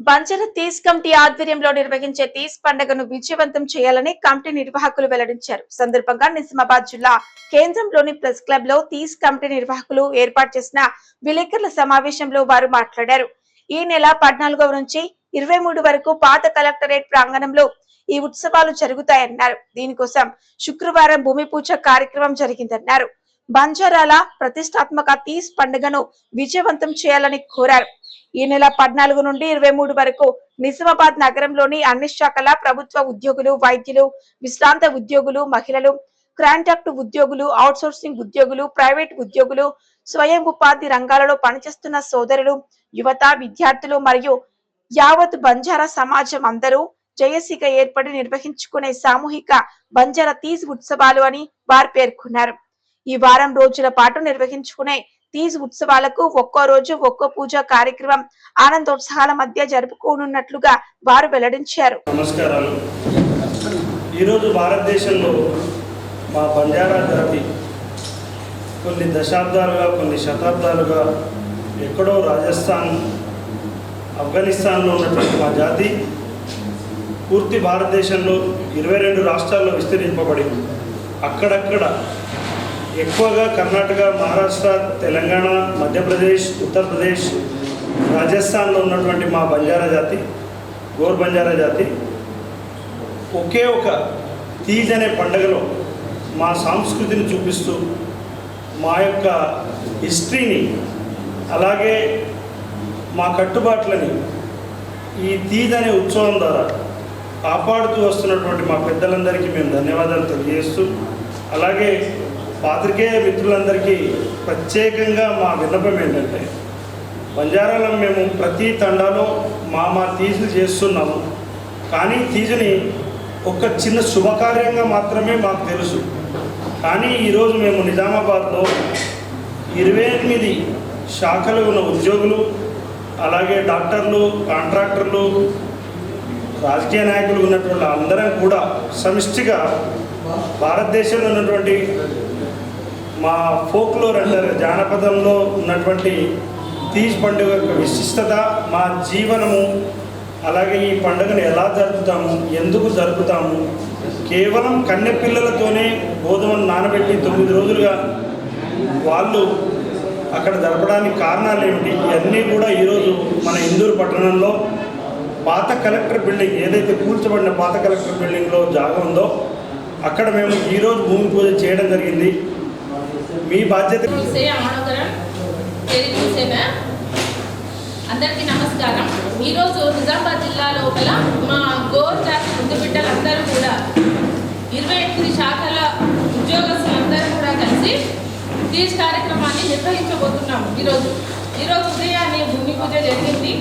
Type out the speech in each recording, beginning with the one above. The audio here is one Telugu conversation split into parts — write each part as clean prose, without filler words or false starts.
బంజారా తీస్ కమిటీ ఆధ్వర్యంలో నిర్వహించే తీస్ పండుగను విజయవంతం చేయాలని కమిటీ నిర్వాహకులు వెల్లడించారు. సందర్భంగా నిజామాబాద్ జిల్లా కేంద్రంలోని ప్రెస్ క్లబ్ లో తీస్ కమిటీ నిర్వాహకులు ఏర్పాటు చేసిన విలేకరుల సమావేశంలో వారు మాట్లాడారు. ఈ నెల 14వ నుంచి 23 వరకు పాత కలెక్టరేట్ ప్రాంగణంలో ఈ ఉత్సవాలు జరుగుతాయన్నారు. దీనికోసం శుక్రవారం భూమి పూజ కార్యక్రమం జరిగిందన్నారు. బంజారాల ప్రతిష్టాత్మక తీస్ పండుగను విజయవంతం చేయాలని కోరారు. ఈ నెల 14 నుండి 23 వరకు నిజామాబాద్ నగరంలోని అన్ని శాఖల ప్రభుత్వ ఉద్యోగులు, వైద్యులు, విశ్రాంత ఉద్యోగులు, మహిళలు, కాంట్రాక్ట్ ఉద్యోగులు, అవుట్సోర్సింగ్ ఉద్యోగులు, ప్రైవేట్ ఉద్యోగులు, స్వయం ఉపాధి రంగాలలో పనిచేస్తున్న సోదరులు, యువత, విద్యార్థులు మరియు యావత్ బంజారా సమాజం అందరూ జయసిగా ఏర్పడి నిర్వహించుకునే సామూహిక బంజారా తీజ్ ఉత్సవాలు అని వారు పేర్కొన్నారు. ఈ వారం రోజుల పాటు నిర్వహించుకునే తీజ్ ఉత్సవాలకు ఒక్కో రోజు ఒక్కో పూజా కార్యక్రమం ఆనందోత్సాహాల మధ్య జరుపుకోనున్నట్లుగా వారు వెల్లడించారు. నమస్కారాలు. ఈరోజు భారతదేశంలో మా బంజారా జాతి కొన్ని దశాబ్దాలుగా, కొన్ని శతాబ్దాలుగా ఎక్కడో రాజస్థాన్, ఆఫ్ఘనిస్తాన్లో ఉన్నటువంటి మా జాతి పూర్తి భారతదేశంలో 22 రాష్ట్రాల్లో విస్తరింపబడింది. అక్కడక్కడ ఎక్కువగా కర్ణాటక, మహారాష్ట్ర, తెలంగాణ, మధ్యప్రదేశ్, ఉత్తరప్రదేశ్, రాజస్థాన్లో ఉన్నటువంటి మా బంజారా జాతి, గోర్ బంజారా జాతి ఒకే ఒక తీజ్ అనే పండుగలో మా సంస్కృతిని చూపిస్తూ మా యొక్క హిస్టరీని, అలాగే మా కట్టుబాట్లని ఈ తీజ్ అనే ఉత్సవం ద్వారా కాపాడుతూ వస్తున్నటువంటి మా పెద్దలందరికీ మేము ధన్యవాదాలు తెలియజేస్తూ, అలాగే పాత్రికేయ మిత్రులందరికీ ప్రత్యేకంగా మా విన్నపం ఏంటంటే, బంజారాలో మేము ప్రతి తండాలో మా తీజులు చేస్తున్నాము. కానీ తీజుని ఒక చిన్న శుభకార్యంగా మాత్రమే మాకు తెలుసు. కానీ ఈరోజు మేము నిజామాబాద్లో 28 శాఖలు ఉన్న ఉద్యోగులు, అలాగే డాక్టర్లు, కాంట్రాక్టర్లు, రాజకీయ నాయకులు ఉన్నటువంటి అందరం కూడా సమిష్టిగా భారతదేశంలో ఉన్నటువంటి మా ఫోక్లోర్ అంటారు, జానపదంలో ఉన్నటువంటి తీజ్ పండుగ యొక్క విశిష్టత, మా జీవనము, అలాగే ఈ పండుగను ఎలా జరుపుతాము, ఎందుకు జరుపుతాము, కేవలం కన్నె పిల్లలతోనే గోధుమను నానబెట్టి 9 రోజులుగా వాళ్ళు అక్కడ జరపడానికి కారణాలు ఏమిటి, ఇవన్నీ కూడా ఈరోజు మన ఇందూరు పట్టణంలో పాత కలెక్టర్ బిల్డింగ్, ఏదైతే కూల్చబడిన పాత కలెక్టర్ బిల్డింగ్లో జాగా ఉందో అక్కడ మేము ఈరోజు భూమి పూజ చేయడం జరిగింది. మీ బాధ్యత. అందరికీ నమస్కారం. ఈరోజు నిజామాబాద్ జిల్లా లోపల మా గోర్ జాతి ముద్దు బిడ్డలందరూ కూడా 28 శాఖల ఉద్యోగస్తులందరూ కూడా కలిసి తీజ్ కార్యక్రమాన్ని నిర్వహించబోతున్నాము. ఈరోజు ఉదయాన్నే భూమి పూజ జరిగింది.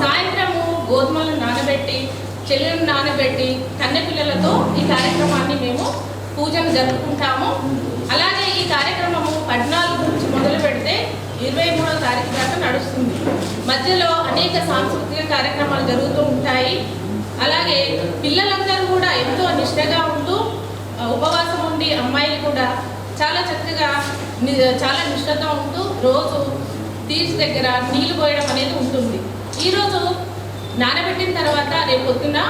సాయంత్రము గోధుమలను నానబెట్టి, చెల్లెలను నానబెట్టి, కన్నెపిల్లలతో ఈ కార్యక్రమాన్ని మేము పూజను జరుపుకుంటాము. అలాగే ఈ కార్యక్రమము 14 నుంచి మొదలు పెడితే 23వ తారీఖు దాకా నడుస్తుంది. మధ్యలో అనేక సాంస్కృతిక కార్యక్రమాలు జరుగుతూ ఉంటాయి. అలాగే పిల్లలందరూ కూడా ఎంతో నిష్ఠగా ఉంటూ ఉపవాసం ఉండి, అమ్మాయిలు కూడా చాలా చక్కగా చాలా నిష్ఠగా ఉంటూ రోజు తీజ్ దగ్గర నీళ్లు పోయడం అనేది ఉంటుంది. ఈరోజు నానబెట్టిన తర్వాత రేపు పొద్దున్న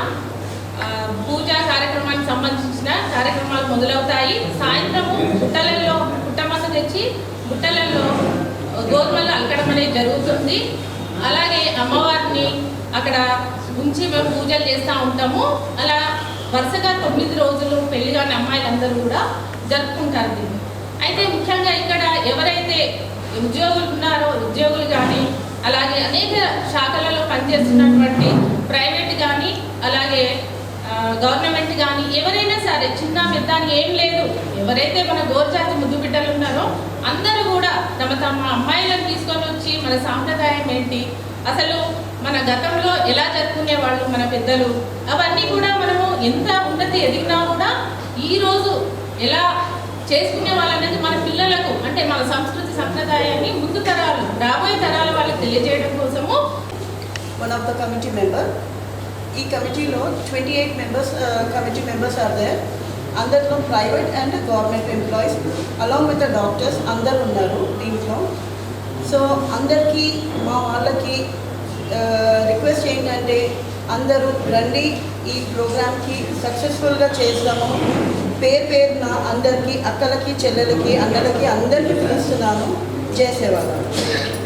పూజా కార్యక్రమానికి సంబంధించిన కార్యక్రమాలు మొదలవుతాయి. సాయంత్రము పుట్టమస తెచ్చి బుట్టలలో గోధుమలు అలకడం అనేది జరుగుతుంది. అలాగే అమ్మవారిని అక్కడ ఉంచి మేము పూజలు చేస్తూ ఉంటాము. అలా వరుసగా 9 రోజులు పెళ్లి కాని అమ్మాయిలందరూ కూడా జరుపుకుంటారు దీన్ని. అయితే ముఖ్యంగా ఇక్కడ ఎవరైతే ఉద్యోగులు ఉన్నారో, ఉద్యోగులు కానీ, అలాగే అనేక శాఖలలో పనిచేస్తున్నటువంటి ప్రైవేట్ కానీ, అలాగే గవర్నమెంట్ కానీ, ఎవరైనా సరే చిన్న పెద్ద అని ఏం లేదు, ఎవరైతే మన గోర్జాతి ముద్దు బిడ్డలు ఉన్నారో అందరూ కూడా తమ అమ్మాయిలను తీసుకొని వచ్చి మన సాంప్రదాయం ఏంటి, అసలు మన గతంలో ఎలా జరుపుకునే వాళ్ళు మన పెద్దలు, అవన్నీ కూడా మనము ఎంత ఉన్నతి ఎదిగినా కూడా ఈరోజు ఎలా చేసుకునే వాళ్ళనేది మన పిల్లలకు, అంటే మన సంస్కృతి సంప్రదాయాన్ని ముందు తరాలు, రాబోయే తరాల వాళ్ళకి తెలియజేయడం కోసము. One of the committee member. ఈ కమిటీలో 28 కమిటీ మెంబర్స్ ఆర్ దేర్. అందరిలో private and government employees along with the doctors అందరు ఉన్నారు దీంట్లో. సో అందరికీ మా వాళ్ళకి రిక్వెస్ట్ ఏంటంటే అందరూ రండి, ఈ ప్రోగ్రామ్కి సక్సెస్ఫుల్గా చేద్దాము. పేరున అందరికీ, అక్కలకి, చెల్లెలకి, అన్నలకి అందరికీ పిలుస్తున్నాను. జై సేవాలాల్.